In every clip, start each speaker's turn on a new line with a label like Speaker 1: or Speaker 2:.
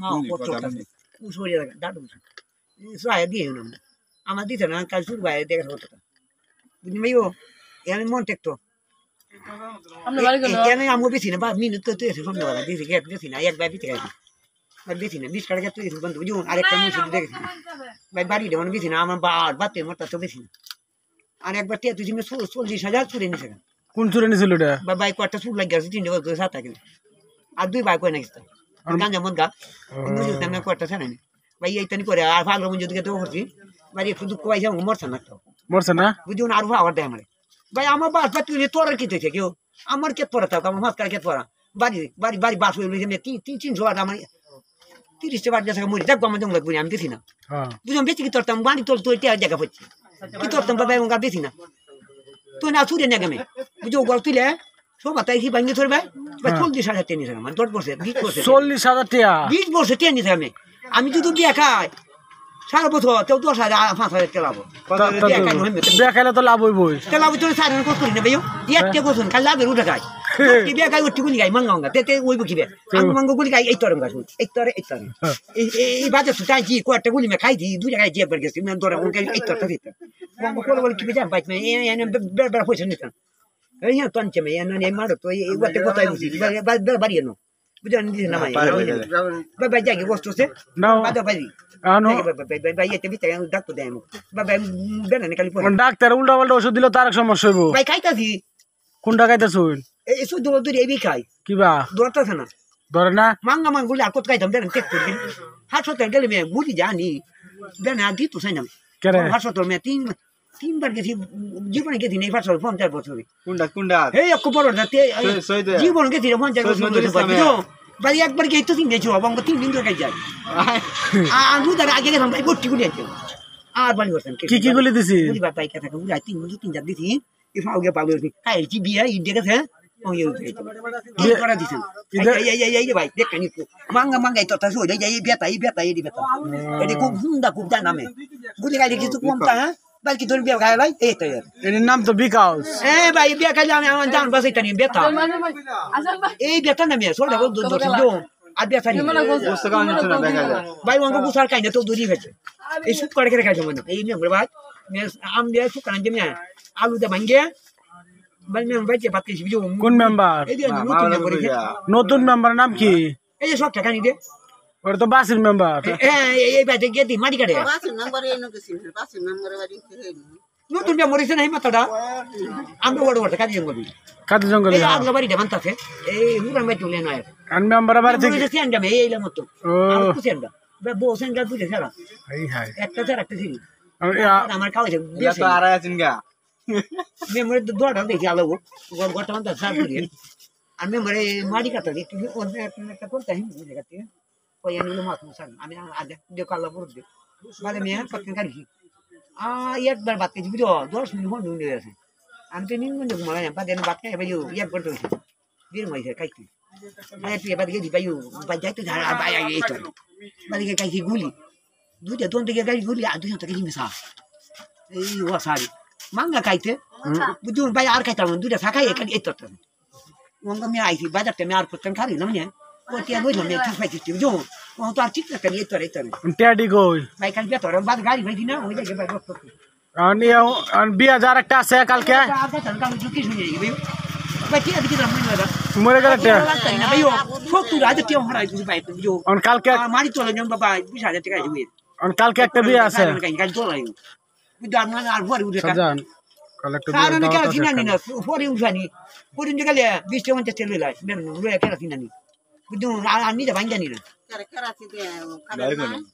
Speaker 1: মা কত উসরিয়া দাদু সোয়া দিয়ে না আমার দিতে না কাল শুরু বাইরে দেখা হতো বুঝলি ভাইও আমি মন টেকতো আমি আমও বেশি না বা মিনিট করতে এসে সন্ধ্যাবেলা দিয়েছি গেট বেশি না একবার দিতে গেছি বেশি না 20 টাকা গেট তুই বন্ধু বুঝুন আরেকটা মুসিদ দেখেছি ভাই বাড়ি দেওয়ান বেশি না আমার বাতে মরতা তো বেশি না আর একবার টিয়া তুই 40,000 চুরে নিছে
Speaker 2: কোন চুরে নিছিল এটা
Speaker 1: ভাই কয়টা চুর লাগিয়ে আছে 3 বছর 7 টাকা আর 2 ভাই কয় নাকি গাঞ্জা মদ গা মুজিদ নামে কয়টা ছাড়ে নি ভাই এইটানি করে আর ভালো মুজিদ কে তো করছি ভাই একটু দুঃখ পাইছে মরছে না বুঝুন আর ভাবার দেয় আমারে ভাই আমার বাস বা তুই তোর কি হয়েছে কেউ আমার কে পড়া থাক আমার মাছ কে পড়া বাড়ি বাড়ি বাড়ি বাস হয়ে রয়েছে 300 টাকা আমার 30 টাকা টাকা মরি দেখবো আমার জঙ্গল করি আমি বেশি না বুঝলাম বেশি কি তোরতাম বাড়ি তোর তোর জায়গা পাচ্ছি কি তোরতাম বাবা এবং বেশি না তুই না চুরে না গেমে বুঝো গল তুলে সব তাই কি ভাঙিয়ে ধরবে ভাই 40,000 টেনিস মানে 10 বছর
Speaker 2: 40,000 টাকা
Speaker 1: 20 বছর টেনিস আমি যদি বিয়ে খাই সারা বছর তেও 10,000 5,000 টাকা লাভ
Speaker 2: বিয়ে খাইলে তো লাভ হইবই
Speaker 1: লাভ তো সারা কষ্ট করি না ভাইও একটা বছর কাল লাভের উঠে খাই বিয়ে খাই ওটি গুলি খাই মাঙ্গা তেতে ওইব কিবে আমি মাঙ্গা গুলি খাই এই তরম গাছ এই তরে এই বাজে সুতাই জি কয়টা গুলি মে খাই দি দুই জায়গায় জিয়া পড়ে গেছি আমি ধরে ওকে এই তরটা দিতে মাঙ্গা কোলে বলে কিবে যাম বাইক মে এনে বের হইছে নিতাম এই তো আনছে মে এনে মারো তো এই ওতে কোথায় বুঝি বাড়ি এনো বুঝান দিছ না ভাই ভাই জায়গা কষ্ট আছে না বাদ ভাই
Speaker 2: আনো
Speaker 1: ভাই এতে ভিতরে ডাক্তার দেয় ভাই বেনা নে কালি
Speaker 2: ডাক্তার উল্টা পাল্টা ওষুধ দিলে তার সমস্যা হইব
Speaker 1: ভাই খাইতাছি
Speaker 2: কোনটা খাইতাছুন
Speaker 1: এই শুধু দুই এবি খাই
Speaker 2: কিবা
Speaker 1: দরতাছে না
Speaker 2: ধরে না
Speaker 1: মাঙ্গা মাঙ্গুলি আর কত খাইতাম দেন টেক করে হাসপাতাল গেলে মে গুলি জানি বেনা দি তো সাইনা
Speaker 2: কেরে
Speaker 1: হাসপাতাল মে তিনবার গেছি জীবনে গেছি নেই 50 বছরে
Speaker 3: কুন্ডা
Speaker 1: এই এক বড় দাতে জীবন গেছি 50 বছর ভাই একবার গেই তো তিন গেছি অবঙ্গ 3 দিন ধরে যাই আর দুদার আগে গেলাম ভাই গটি গুলি আছে আর বানি করতেন
Speaker 2: কি গুলি দিছি
Speaker 1: গুলি বাতাই কথা গুলি তিন জাত দিছি এই ফাউগে পাবো খাই কি বিয়া ই দেখেছে ওই এই করা দিছেন এই ভাই দেখ কানি মাঙ্গা এই তো সই এই বেতা এই বেতা এটা খুব হুন্ডা খুব জানা মে গুলি গালি কিছু কমতা হ্যাঁ বাকি তোর বিয়া খাই ভাই এই তো
Speaker 2: এর নাম তো বিকাউস
Speaker 1: ভাই বিয়া খাই আমি আমার জান বাসাই তানি বেতা এই বেতা না মে সোডা বল দো আর বেতা নি
Speaker 3: বুঝতে কারণ হচ্ছে না দেখা যায়
Speaker 1: ভাই ওঙ্গ গুছার কাইনা তো দড়ি গেছে এই সুপ করে খাই জমন এই মে ভাই মে আম দিয়ে সুপ কান জমি আলু দে ভাঙ্গে ভাই মে ভাই যে বাত কিছু
Speaker 2: কোন মেম্বার
Speaker 1: এই
Speaker 2: নতুন মেম্বার নাম কি
Speaker 1: এই যে সব টাকা নি দে
Speaker 2: ওর তো বাসির মেম্বার
Speaker 1: এই বাজে গেদি মাটি কাটে
Speaker 4: বাসির নাম্বার এনো গেছি বাসির নাম্বারে বাড়ি থেকে
Speaker 1: নতুন বে মরিছে নাই মাথাটা আমরা বড় কাজে
Speaker 2: জঙ্গল
Speaker 1: এই আগলা বাড়ি দেবান্তাছে এই হুরান বাই তুলে নয়
Speaker 2: আর মেম্বার বাড়ি থেকে
Speaker 1: মরিছে সেন্ডা মে এইলা মত আর কুসেন্ডা বে বো সেন্ডা বুঝে সারা
Speaker 2: এই হাই
Speaker 1: একটা ছাড়া একটা সিরি আমার খাওয়াছে
Speaker 3: এটা তো আর আছেন গা
Speaker 1: মেমরে দোড়া দেখি আলো গোটা মত সার করি আর মেমরে মাটি কাটা একটু একটা করতে হিম বুঝে কাটে ওই আনিলো মাছ মশান আমি আজ দেখো আল্লাহ বড় দে মানে মে পটকে কাটি একবার বাত কেজি বিরো 10 মিনিট হন হয়ে আছে আমি তো নিন গন্ডে ঘুমালা না বাদে বাত খাই ভাইও একবার তো বীর মইছে কাইতি আরে তুই বাদ গেছি ভাইও ভাই যাইতে আর ভাই এই তো বাদে কাইতি গুলি দুইটা তোন থেকে গাড়ি গুলি আর দুইটা থেকে মিশা এই ওয়াসারি মাঙ্গা খাইতে বুঝুন ভাই আর খাইতাম দুইটা শাখাই এই তো ওঙ্গা মে আইছি বাজারতে মে আর করতেন খালি না মানে ওটিয়া বইলাম মে ঠিক পাইছি বুঝো ও তো আর ঠিক না এই তো
Speaker 2: টেডি কই
Speaker 1: ভাই কাল বেতর বাদ গাড়ি ভাই দিনা ওই জায়গায় ভাই বসতো
Speaker 2: আর 2000 একটা আছে কালকে
Speaker 1: কাম কি শুনে ভাই ভাই কি আদি কিরা
Speaker 2: মরে গেল তে
Speaker 1: ভাই ও সত্যি রাতে তে হরাই বুঝি ভাই বুঝো
Speaker 2: আর কালকে
Speaker 1: মারি তোলা জম বাবা 20000 টাকা হইবে
Speaker 2: আর কালকে একটা বিয়ে আছে
Speaker 1: কাল তোলাই বুঝো আর আর পরে উঠে
Speaker 2: সাজান কালেক্টর
Speaker 1: কারণ কি আর কিনা নি না পরে উঠানি পরে গেলে 20 টাকা 50 টাকা লাই মেন রয়ে কেন কিনা নি বুঝো আর নি যা ভাঙ্গা নি না
Speaker 4: কারাচি দে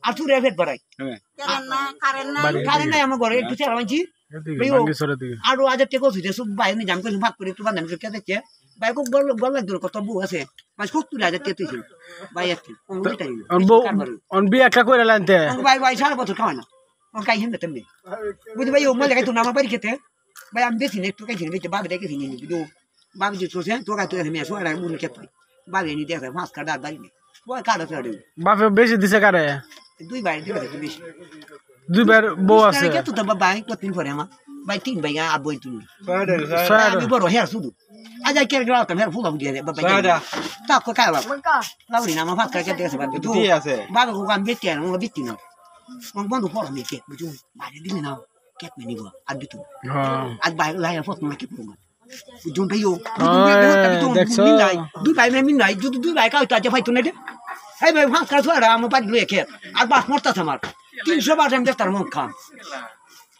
Speaker 1: আর তুই রেফেট বাড়াই কারণ না আমার ঘরে একটু চালা মানছি আর আজ টেক হইছে সব ভাই নি জাম করে ভাগ করে একটু বান্ধব কে দেখছে ভাই খুব গল লাগলো কত বউ আছে ভাই 70000 টাকা তুইছিল ভাই আছে
Speaker 2: অন বিয়ে একটা কইরা লানতে
Speaker 1: ভাই সারা বছর খাওয়া না ও কাই হিন্দে তুমি বুঝি ভাই ও মলে গাই তো নামা বাড়ি খেতে ভাই আমি বেশি না একটু কাই ছিল বেঁচে বাবা দেখে নি বুঝো বাবা যে সোসে তো কাই তো আমি আসো আর মুনি খেতে বাবা নি দেখে মাছ কাটা বাড়ি নি ওই কাটা ফেড়ে
Speaker 2: বাপে বেশি দিছে কারে
Speaker 1: দুই ভাই দিবে বেশি
Speaker 2: দুইবার বউ আছে
Speaker 1: কে তো বাবা ভাই কতদিন পরে আমার ভাই তিন ভাই আর বই তুমি আমি বড় হেয়ার শুধু aja kira kira kan her full dia bapak
Speaker 3: Ada.
Speaker 1: tak kok kalah lalu nama fak kerja dia sebab itu
Speaker 3: Dia sih.
Speaker 1: bapak bukan bikin mau bikin no mau bantu forum bikin betul ada di mana ket meni gua ada itu ada baik lah ya foto nak kipu betul bayu du baik minai du baik kau tak jawab itu nade hai baik fak kerja ada mau pada lu ya ket ada bas morta samar 300 বার আমি দেখতাম মন খাম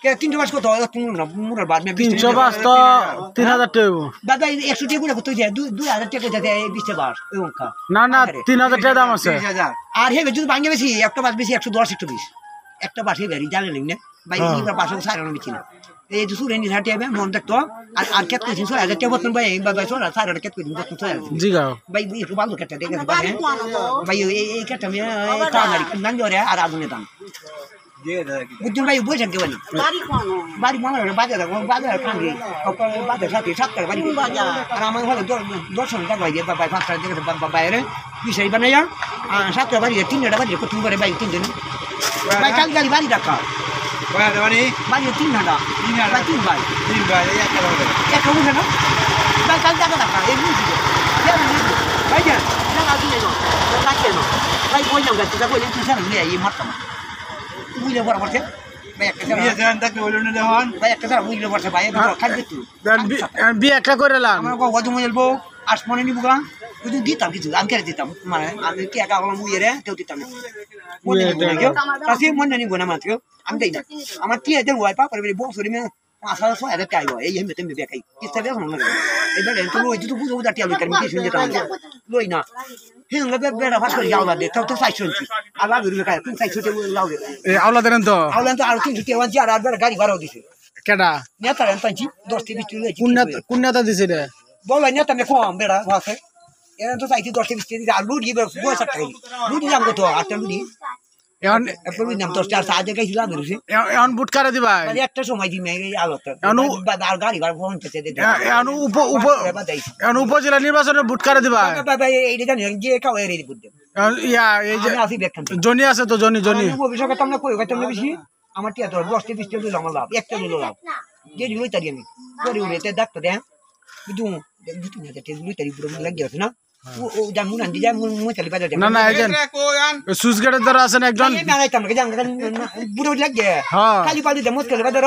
Speaker 1: কে 300 বার কত তুমি মুরার বার মে
Speaker 2: 300 বাস তো 3000 টাকা
Speaker 1: দাদা 100 টাকা করে কত যায় 2000 টাকা যাতে 20 বার এরকম খা
Speaker 2: না না 3000 টাকা দাম আছে
Speaker 3: 30,000
Speaker 1: আর হেবে যদি ভাঙে বেশি একটা বাস বেশি 110 120 একটা বাস হেবে জানেন না ভাই এইবার বাস সারানো বেশি না এই যে সুরে নি হাটে হবে মন দেখতো আর কেত কইছিস 6000 টাকা বতন ভাই ভাই সোরা সারা কেত কইছিস বতন 6000
Speaker 2: জি গাও
Speaker 1: ভাই একটু ভালো কেটে দেখে ভাই এই কেটে আমি কামারি নান জরে আর আগুনে দাম
Speaker 3: দিয়ে দাও
Speaker 1: বুঝুন ভাই বুঝেন কি বলি
Speaker 4: বাড়ি কোন
Speaker 1: বাড়ি মনে বাজার খাঙ্গি বাজার সাথে সাতটার বাড়ি আর আমার হলো দর্শন টাকা দিয়ে বাবাই পাঁচটা দিকে বাইরে বিষয় বানাই সাতটা বাড়ি 3টা বাড়ি কত করে বাইক 3 দিন ভাই কাল গাড়ি বাড়ি রাখা
Speaker 3: কয় দেবানি
Speaker 1: বাড়ি 3 ঘন্টা 3 ভাই
Speaker 3: 3 ভাই একটা হবে
Speaker 1: একটা বুঝে না ভাই কাল টাকা রাখা এই বুঝি ভাই যা টাকা দিয়ে দাও কাটে না ভাই কই যাও গাছ কই তুই সারা নিয়ে এই মারতা বুঝলে বড় করছে ভাই একটা
Speaker 3: দিয়ে দেন তাকে বলুন না দেওয়ান
Speaker 1: ভাই একটা সারা বুঝলে বড় ভাই খাদ্য তুই
Speaker 2: বিয়ে একটা করে লাম
Speaker 1: আমার গজম বলবো আসমানে নিব গা যদি দিতাম কিছু আমি কেটে দিতাম মানে আমি কি একা গেলাম বুঝে রে কেউ দিতাম না মনে নিব না কেউ কাছে মনে নিব না মাত্র আমি দেই না আমার 3000 ওয়াই পাপা বলে বছরে মে 5,000 টাকা এই হেমে তেমনি বেকাই কিস্তা বেশ মনে লাগে এবারে তো লই তুই বুঝো দাঁড়িয়ে আমি কার মিটি শুনতে তাই লই না হিং লাগে বেড়া ফাস করে যাওয়া দে তো 600 আলা ঘুরে কায় 600 টাকা লাও দে
Speaker 2: এ আওলা দেন তো
Speaker 1: আওলা তো আর 300 টাকা ওয়ান আর বেড়া গাড়ি ভাড়া দিছে
Speaker 2: কেডা
Speaker 1: নেতার আনতাছি 10 থেকে 20 লই
Speaker 2: কুন্নাতা দিছে রে
Speaker 1: বলাই নেতা মে কম বেড়া ভাসে এরা তো চাইছি 10 থেকে 20 আর লুডি বয়স টাকা লুডি নাম কত আটটা লুডি
Speaker 2: এখন
Speaker 1: লুডি নাম 10 টাকা সাজে গাইছি লাগছে
Speaker 2: এখন বুট করে দিবা
Speaker 1: মানে একটা সময় দিমে এই আলোতে আর গাড়ি ভাড়া ফোন পেতে দে
Speaker 2: এখন এখন উপজেলা নির্বাচনে বুট করে দিবা
Speaker 1: ভাই এইটা জানি যে কাও এর বুদ্ধি
Speaker 2: ইয়া এই যে
Speaker 1: আমি আসি দেখতাম
Speaker 2: জনি আছে তো জনি
Speaker 1: অভিষেকে তোমরা কই কইতাম না বেশি আমার টিয়া ধর 10 থেকে 20 দিলাম লাভ একটা দিল লাভ যে লই তারি আমি করে উড়েতে ডাক্তার দেন বুঝু বুঝু না তে লই তারি পুরো লাগি আছে না ও জামু না দি জামু মই চলে বাজার
Speaker 2: না না এজন সুইচ গেটের দ্বারা আছেন একজন
Speaker 1: আমি আইতাম কে জান বুড়ো লাগে
Speaker 2: হ্যাঁ
Speaker 1: খালি পালি দে মত চলে বাজার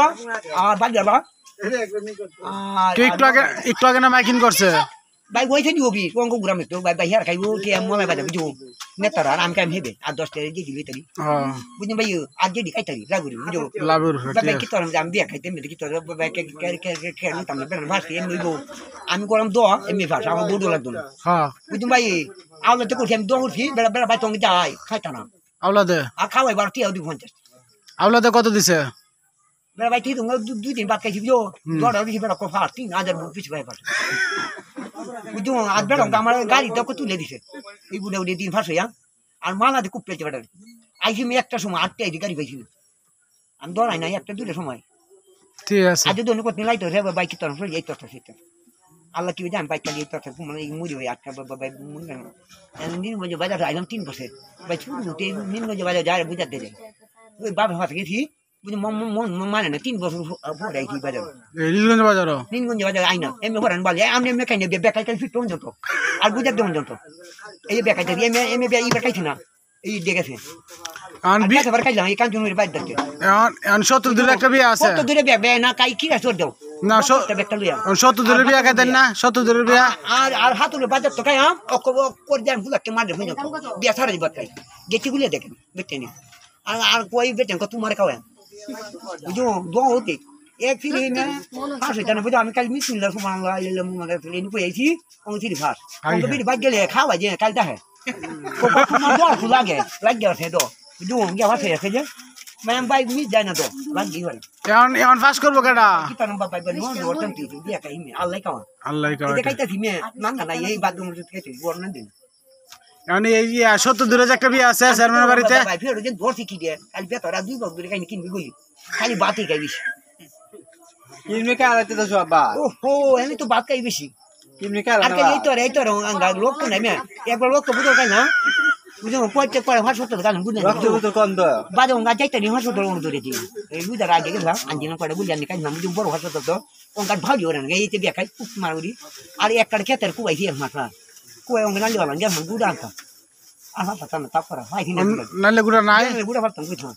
Speaker 1: আর বাজার বা
Speaker 2: কে একটু আগে না মাইকিং করছে
Speaker 1: ভাই ওইখানে হবি কোন গুরাম তো ভাই হেয়ার খাইবো কে মলাই বাজার বুঝু নেতার আর আমি কাম হেবে আর 10 টাকা দিয়ে দিলি তারি
Speaker 2: হ্যাঁ
Speaker 1: বুঝুন ভাই আর যে খাই তারি লাগুরি বুঝু
Speaker 2: লাভের
Speaker 1: ভাই কি তোর আমি বিয়া খাইতে মেরে কি তোর ভাই কে নিতাম না বেন ভাসি এমনি গো আমি গরম দো এমনি ভাস আমার বড় লাগতো না
Speaker 2: হ্যাঁ
Speaker 1: বুঝুন ভাই আওলা তো কোথায় আমি দো উঠি বেড়া বেড়া ভাই তুমি যাই খাইতা না
Speaker 2: আওলাদে
Speaker 1: আর খাওয়াই বার টিয়া দি 50
Speaker 2: আওলাদে কত দিছে
Speaker 1: বেড়া ভাই তুই তো 2 দিন বাদ খাইছি বুঝো দড়া দিছি বেড়া কো ফার 3000 পিছ ভাই ফার বুঝু আর বেড়া আমার গাড়ি তো কত তুলে দিছে এই বুড়া উড়ে দিন ফাস হইয়া আর মালা দি খুব পেতে বেড়া আইছি আমি একটা সময় 8 টাই গাড়ি পাইছি আমি দড়াই নাই একটা দুটো সময়
Speaker 2: ঠিক আছে
Speaker 1: আজ দোনো কত লাইট রে বাইক তোর ফ্রি এই তোর সেটা আল্লাহ কি জান বাইক চালিয়ে তোর মানে এই মুড়ি হই আটটা বাই মুড়ি না নিন মজে বাজার আইলাম 3 বছর ভাই ছুটু তে নিন মজে বাজার যায় বুঝাতে যাই ওই বাবা হাতে গেছি বুঝি মন মানে না 3 বছর পরে আইছি বাজার
Speaker 2: রিলগঞ্জ বাজার
Speaker 1: নিনগঞ্জ বাজার আইনা এমনি হরান বলে আমি এমনি কাইনে বেকাই কাই ফিট পর্যন্ত আর বুঝাতে পর্যন্ত এই বেকাই তারি এমনি এই বেকাইছি না এই দেখেছে
Speaker 2: আন বি
Speaker 1: আবার কাইলাম এই কাঞ্চনের বাইক দেখতে
Speaker 2: আন 70 দূরে একটা বিয়ে আছে
Speaker 1: কত দূরে বে না কাই কি রাস দাও
Speaker 2: না
Speaker 1: একটা লইয়া
Speaker 2: 70 দূরে বিয়ে খাইতেন না 70 দূরে বিয়ে
Speaker 1: আর হাতুলে বাজার তো খাইয়াম করে দেন ফুলাকে মারলে হয়ে যেত বিয়া ছাড়া দিবার খাই গেছি গুলিয়ে দেখেন বেটে নি আর কই বেটেন কত মারে খাওয়া বুঝো দোয়া হতে এক ফিরে না ফাঁসে জানা বুঝো আমি কাল মিছিল সুমান লাইলে মুমারে এনে কইছি ও থিরি ফাঁস তো বিড়ি বাজ গেলে খাওয়া যে কাল দাহে কত তোমার দোয়া ফুলাগে লাগে আছে তো বুঝো গিয়া ফাঁসে আছে ম্যাম ভাই মি যায় না তো লাগি হরে
Speaker 2: এখন ফাঁস করবো কেডা
Speaker 1: কি তার বাবা ভাই বলি ওর তন্তি দিয়া কাই মে আল্লাহ কাওয়া
Speaker 2: আল্লাহ
Speaker 1: এটা কাইতা দিমে নাঙ্গা না এই বাদুম খেতে বর্ণ দিন
Speaker 2: এখন এই 70 দূরে একটা বিয়ে আছে চেয়ারম্যানের বাড়িতে
Speaker 1: ভাই ফের যে ধরছি কি দিয়ে কাল বেতরা দুই বছর ধরে কাই কিনবি গলি খালি বাতি খাইবিস
Speaker 3: কিনবে কে আলাতে তো সব বা
Speaker 1: ওহো আমি তো বাত খাই বেশি
Speaker 3: কিনবে কে
Speaker 1: আর
Speaker 3: আলাতে
Speaker 1: কে এই তো আঙ্গা লোক তো নাই মে একবার লোক তো বুঝো কাই না বুঝুন প্রত্যেক পরে হাসপাতাল গান বুঝলেন
Speaker 3: রক্ত কন্দ
Speaker 1: বাদে ওঙ্গা যাইতে নি হাসপাতাল ওন ধরেছি এই বুঝার আগে গেলাম আঞ্জিনা পরে বুঝলেন কাজ না বুঝুন বড় হাসপাতাল তো ওঙ্কার ভালো ওরেন এইতে দেখাই উপ মারুরি আর একটা ক্ষেতের কুয়াই দিয়ে মাথা কুয়াই ওঙ্গা নালি বলেন যেমন গুড়া আনতা আহা পাতা না তারপরে ভাই কিনে
Speaker 2: নালে গুড়া নাই
Speaker 1: গুড়া পারতাম বুঝলাম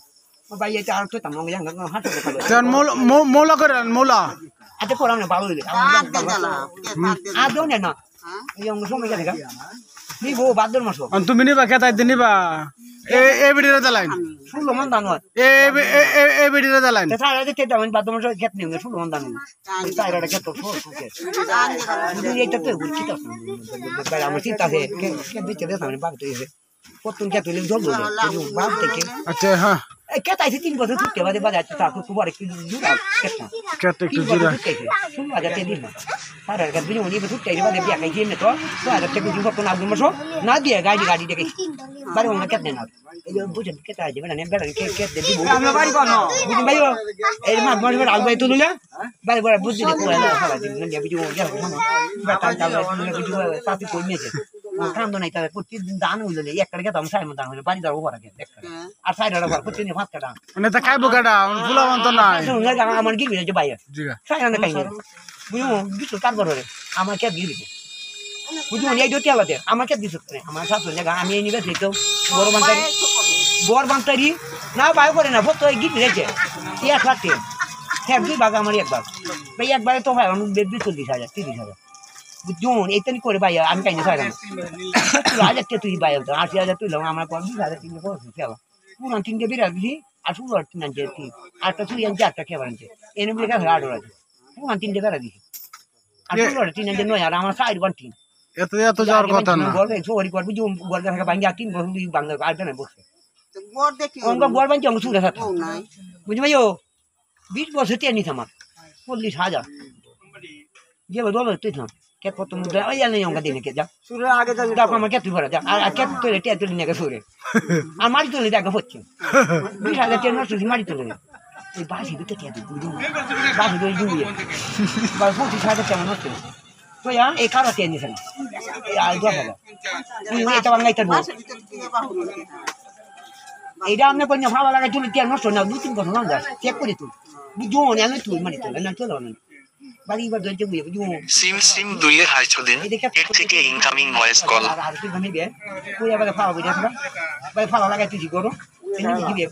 Speaker 1: ভাই এটা আর তো তাম ওঙ্গা হাসপাতাল
Speaker 2: তেন মোলা করেন মোলা
Speaker 1: আচ্ছা পড়াম না ভালো হইলে
Speaker 4: আর দে জ্বালা
Speaker 1: আর দো না এই অঙ্গ সময় গেলে নিব বাদর মাস
Speaker 2: তুমি নিবা কেতাই দিন নিবা এ বিডিরে দালাইন
Speaker 1: শুনলো মন দানো
Speaker 2: এ বিডিরে দালাইন
Speaker 1: তারা যে তেটা আমি বাদর মাস খেত নিও শুনলো মন দানো তারা এটা খেত সর সুকে এইটা তো বুঝছি তো বাইরে আমার চিন্তা আছে কে দিতে দে আমি বাদ দিয়ে কতন কে তুলে জল বলে বাদ থেকে
Speaker 2: আচ্ছা হ্যাঁ
Speaker 1: কেতাই 3 বছর ছুটে বাদে বাদে তা খুব বড় কি জুড়া কেতা
Speaker 2: কেতে একটু জিরা
Speaker 1: শুনলো আজ তে দিন তারা কে দিন উনি ছুটে বাদে বিয়া খাই দিয়ে তো আজ থেকে জুড়া কোন আগুন মাসো না দিয়ে গাড়ি দেখে বাড়ি ওনা কেত না এই বুঝেন কেতা আছে মানে বেড়া কে দে দিব আমরা বাড়ি কোন বুঝুন ভাই এই মাছ মাছ বেড়া আলবাই তুললে বাড়ি বড় বুঝি দে কোলা হালা দিন না বিজু যা শোনো বেটা চালা বিজু সাথী কই নিয়েছে কাম তো নাই তার প্রতিদিন দান হইলে একটা কেতা আমি সাইমন দান হইলে বাড়ি যাও ওরা কে দেখ আর সাইডটা ঘর প্রতিদিন ভাত কাটা
Speaker 2: মানে তা খাইবো কাটা ফুলা বন্ত নাই
Speaker 1: আমার গিরবি যে বাইরে
Speaker 2: জিগা
Speaker 1: সাইনা না খাইনি বুঝুন বিশু কার ঘরে আমার কে গিরবি বুঝুন এই দুটি আলাদা আমার কে দিছ আমার শাশুড়ি জায়গা আমি এই নিবে তো বড় বান্তারি না বাই করে না ভক্ত গিট রেখে 1 লাখ টাকা হ্যাঁ 2 ভাগ আমার একবার ভাই একবারে তো হয় আমি 24000 30000 বুঝুন এইটাই করে ভাই আমি কাইনে ছাড়লাম রাজা তুই ভাই 80000 তুই লাও আমার 20300 করছিস ফেলা পুরান 3টা বিরা দিছি আর শুরু আর 3 টি আর তো তুই আমি 4টা খেয়ে বানছে এনে বলে কাছে আড়ো আছে পুরান 3টা বিরা দিছি আর শুরু আর 3 নয় আর আমার সাইড বান্টি
Speaker 2: এত যাওয়ার কথা না
Speaker 1: গলে সরি করবি জুম গল দেখা ভাঙ্গি আর 3 বছর বাংলা আর জানা বসে
Speaker 4: তো গোর দেখি
Speaker 1: অঙ্গ গল বানছি অঙ্গ সুরে সাথে
Speaker 4: ও নাই
Speaker 1: বুঝি ভাইও 20 বছর তে নিছ আমার 40000 যে বদল তুই থাম কে কত মুদ্রা ওই জানি অঙ্গ দিনে কে যা সুরে আগে যা দেখো আমার কে তুই ভরা যা আর কে তুই তে তুই নিয়ে সুরে আর মারি তুই দেখা হচ্ছে 20000 তে নষ্ট মারি তুই এই বাসি দিতে কে তুই বুঝি বাসি তুই জুড়িয়ে বাস 20000 কেমন হচ্ছে তো ইয়া এই কারা তে নিছ না এই আর 10000 তুই এটা বাংলায় তার
Speaker 4: বাসের ভিতর থেকে বাহুন
Speaker 1: এইটা আপনি কইনা ভালো লাগে তুই তে নষ্ট না 2-3 বছর না যা চেক করে তুই বুঝুন আমি তুই মারি তুই না চলো না বাড়ি বার ধরতে বুঝে বুঝুন
Speaker 5: সিম 2 হাই দিন এর থেকে ইনকামিং ভয়েস কল
Speaker 1: আর তুই ভাঙি দে তুই আবার ফালা বুঝা ভাই ফালা লাগাই তুই করো এই দিবি